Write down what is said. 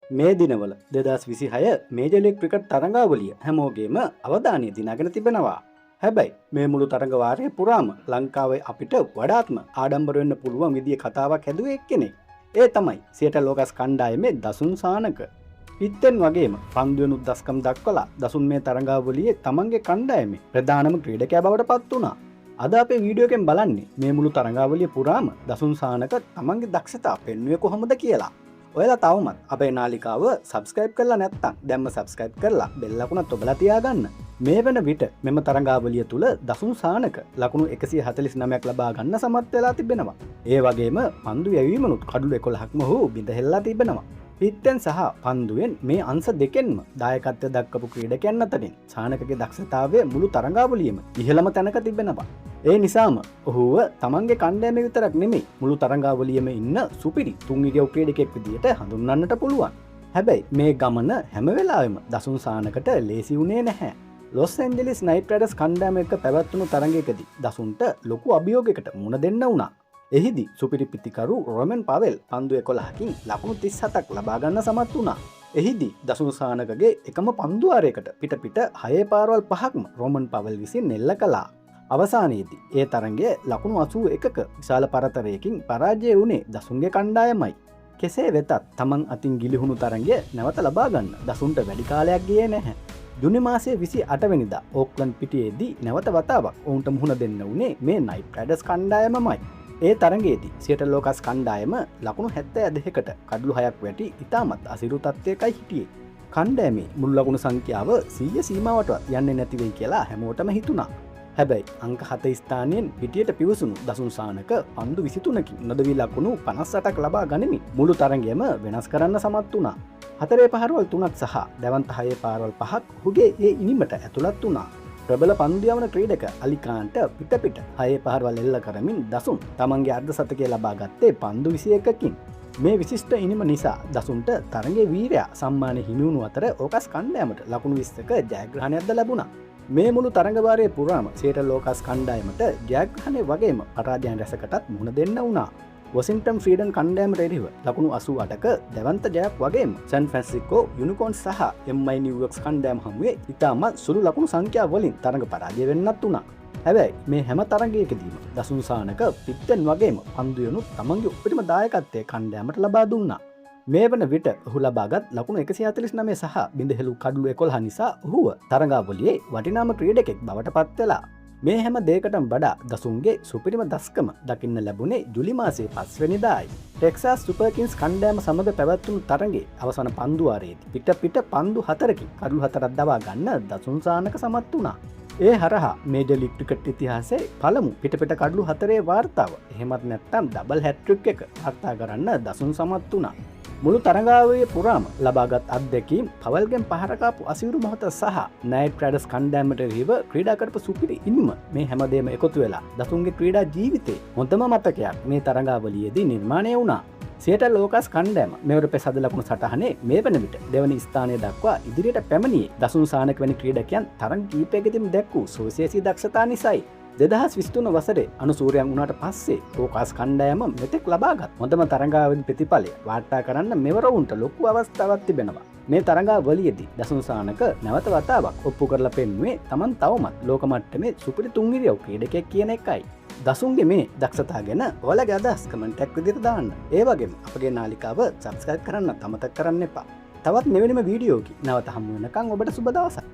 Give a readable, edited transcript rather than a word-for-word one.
මේ දිනවල 2026 major league cricket තරඟාවලිය හැමෝගේම අවධානය දිනාගෙන තිබෙනවා. හැබැයි මේ මුළු තරඟ වාරය පුරාම ලංකාවේ අපිට වඩාත්ම ආඩම්බර වෙන්න පුළුවන් විදිය කතාවක් හැදුවේ එක්කෙනෙක්. ඒ තමයි සියටල් ලෝකස් කණ්ඩායමේ දසුන් සානක. පිත්තෙන් වගේම පන්දුවෙනුත් දස්කම් දක්වලා දසුන් මේ තරඟාවලියේ තමන්ගේ කණ්ඩායමේ ප්‍රධානම ක්‍රීඩකයා බවට පත් වුණා. අද අපේ වීඩියෝ එකෙන් බලන්නේ මේ මුළු තරඟාවලිය පුරාම දසුන් සානක තමන්ගේ දක්ෂතා පෙන්වුවේ කොහොමද කියලා. ඔයාලා තවමත් අපේ නාලිකාව සබස්ක්‍රයිබ් කරලා නැත්නම් දැන්ම සබස්ක්‍රයිබ් කරලා බෙල් ලකුණත් ඔබලා තියාගන්න. මේ වෙන විට මෙම තරඟාවලිය තුල දසුන් සානක ලකුණු 149ක් ලබා ගන්න සමත් වෙලා තිබෙනවා. ඒ වගේම පන්දු යැවීමනුත් කඩුළු 11ක්ම හෝ බිඳහෙල්ලා තිබෙනවා. පිත්තෙන් සහ පන්දුවෙන් මේ අංශ දෙකෙන්ම දායකත්වය දක්වපු ක්‍රීඩකයන් අතරින් සානකගේ දක්ෂතාවය මුළු තරඟාවලියෙම ඉහළම තැනක තිබෙනවා. ඒ නිසාම ඔහුව තමන්ගේ කණ්ඩායමේ විතරක් නෙමෙයි මුළු තරඟාවලියෙම ඉන්න සුපිරි තුන්විගව ක්‍රීඩකයෙක් විදියට හඳුන්වන්නට පුළුවන්. හැබැයි මේ ගමන හැම වෙලාවෙම දසුන් සානකට ලේසි වුණේ නැහැ. ලොස් ඇන්ජලිස් නයිට් රයිඩර්ස් කණ්ඩායම එක්ක පැවැත්වුණු තරඟයකදී දසුන්ට ලොකු අභියෝගයකට මුහුණ දෙන්න වුණා. එහිදී සුපිරි පිතිකරු රොමන් පවෙල් පන්දු 11කින් ලකුණු 37ක් ලබා ගන්න සමත් වුණා. එහිදී දසුන් සානකගේ එකම පන්දු වාරයකට පිට 6 පාරවල් 5ක්ම රොමන් පවෙල් විසින් නෙල්ල කළා. අවසානයේදී ඒ තරඟය ලකුණු 81ක විශාල පරතරයකින් පරාජය වුණේ දසුන්ගේ කණ්ඩායමයි. කෙසේ වෙතත් තමන් අතින් ගිලිහුණු තරඟය නැවත ලබා ගන්න දසුන්ට වැඩි කාලයක් ගියේ නැහැ. ජුනි මාසයේ 28 වෙනිදා ඕක්ලන්ඩ් පිටියේදී නැවත වතාවක් ඔවුන්ට මුහුණ දෙන්න වුණේ මේ නයිට් රයිඩර්ස් කණ්ඩායමමයි. ඒ තරඟයේදී සියටල් ලෝකස් කණ්ඩායම ලකුණු 72කට කඩලු 6ක් වැටි ඉතාමත් අසිරු තත්ත්වයකයි හිටියේ. කණ්ඩායමේ මුළු ලකුණු සංඛ්‍යාව 100 සීමාවටවත් යන්නේ නැති වෙයි කියලා හැමෝටම හිතුණා. හැබැයි අංක 7 ස්ථානයෙන් පිටියට පිවිසුණු දසුන් සානක පන්දු 23කින් නොදවි ලකුණු 58ක් ලබා ගනිමින් මුළු තරඟයම වෙනස් කරන්න සමත් වුණා. 4 පාරවල් 3ක් සහ දැවන්ත 6 පාරවල් 5ක් ඔහුගේ ඒ ඉනිමට ඇතුළත් වුණා. ප්‍රබල පන්දු යවන ක්‍රීඩක අලිකාන්ට පිට 6 පාරවල් එල්ල කරමින් දසුන් තමන්ගේ අර්ධ ශතකය ලබා ගත්තේ පන්දු 21කින්. මේ විශිෂ්ට ඉනිම නිසා දසුන්ට තරඟයේ වීරයා සම්මානය හිමි වුණු අතර ඕකස් කණ්ඩායමට ලකුණු 20ක ජයග්‍රහණයක්ද ලැබුණා. මේ මුළු තරඟවාරය පුරාම සියටල් ලෝකස් කණ්ඩායමට ජයග්‍රහණය වගේම පරාජයන් රැසකටත් මුහුණ දෙන්න වුණා. වොෂින්ටන් ෆ්‍රීඩන් කණ්ඩායමට එරෙහිව ලකුණු 88ක දැවන්ත ජයක් වගේම සැන් ෆ්‍රැන්සිස්කෝ යුනිකෝන්ස් සහ MI නිව්යෝර්ක්ස් කණ්ඩායම හමුවේ ඉතාමත් සුළු ලකුණු සංඛ්‍යාව වලින් තරඟ පරාජය වෙන්නත් වුණා. හැබැයි මේ හැම තරඟයකදීම දසුන් සානක පිත්තෙන් වගේම පන්දුයනුත් තමන්ගේ උපරිම දායකත්වය කණ්ඩායමට ලබා දුන්නා. මේ වන විට ඔහු ලබාගත් ලකුණු 149 සහ බිඳහෙළු කඩලු 11 නිසා ඔහුව තරඟාවලියේ වටිනාම ක්‍රීඩකෙක් බවට පත් වෙලා. මේ හැම දෙයකටම වඩා දසුන්ගේ සුපිරිම දස්කම දකින්න ලැබුණේ ජුලි මාසයේ 5 වෙනිදායි. ටෙක්සාස් සුපර් කිංස් කණ්ඩායම සමග පැවැත්වුණු තරඟයේ අවසාන පන්දු වාරයේදී පිට පන්දු 4කින් කඩලු 4ක් දවා ගන්න දසුන් සානක සමත් වුණා. ඒ හරහා මේජර් ලීග් ක්‍රිකට් ඉතිහාසයේ පළමු පිට කඩලු 4 වාර්තාව එහෙමත් නැත්නම් ඩබල් හැට්‍රික් එක වාර්තා කරන්න දසුන් සමත් වුණා. මුළු තරඟාවලිය පුරාම ලබාගත් අත්දැකීම් පවල්ගෙන් පහර කාපු අසිරු මොහොත සහ නයිට් රයිඩර්ස් කණ්ඩායමට එරෙහිව ක්‍රීඩා කරපු සුපිරි ඉනිම මේ හැමදේම එකතු වෙලා දසුන්ගේ ක්‍රීඩා ජීවිතේ හොඳම මතකයක් මේ තරඟාවලියේදී නිර්මාණය වුණා. සියටල් ලෝකස් කණ්ඩායම මෙවර පෙසද ලකුණු සටහනේ මේ වන විට දෙවනි ස්ථානය දක්වා ඉදිරියට පැමිණියේ දසුන් සානක වැනි ක්‍රීඩකයන් තරඟ කීපයකදීම දැක්වූ සුවිශේෂී දක්ෂතා නිසායි. 2023 වසරේ අනුසූරයන් වුණාට පස්සේ ඕකාස් කණ්ඩායම මෙතෙක් ලබාගත් හොඳම තරඟාවලින් ප්‍රතිඵලය වාර්තා කරන්න මෙවර වුන්ට ලොකු අවස්ථාවක් තිබෙනවා. මේ තරඟාවලියේදී දසුන් සානක නැවත වතාවක් ඔප්පු කරලා පෙන්වුවේ තමන් තවමත් ලෝක මට්ටමේ සුපිරි තුන්විරියව් ක්‍රීඩකයෙක් කියන එකයි. දසුන්ගේ මේ දක්ෂතා ගැන ඔයාලගේ අදහස් කමෙන්ට් එකක් විදිහට දාන්න. ඒ වගේම අපගේ නාලිකාව සබ්ස්ක්‍රයිබ් කරන්න අමතක කරන්න එපා. තවත් මෙවැනිම වීඩියෝකින් නැවත හමු වෙනකන් ඔබට සුබ දවසක්.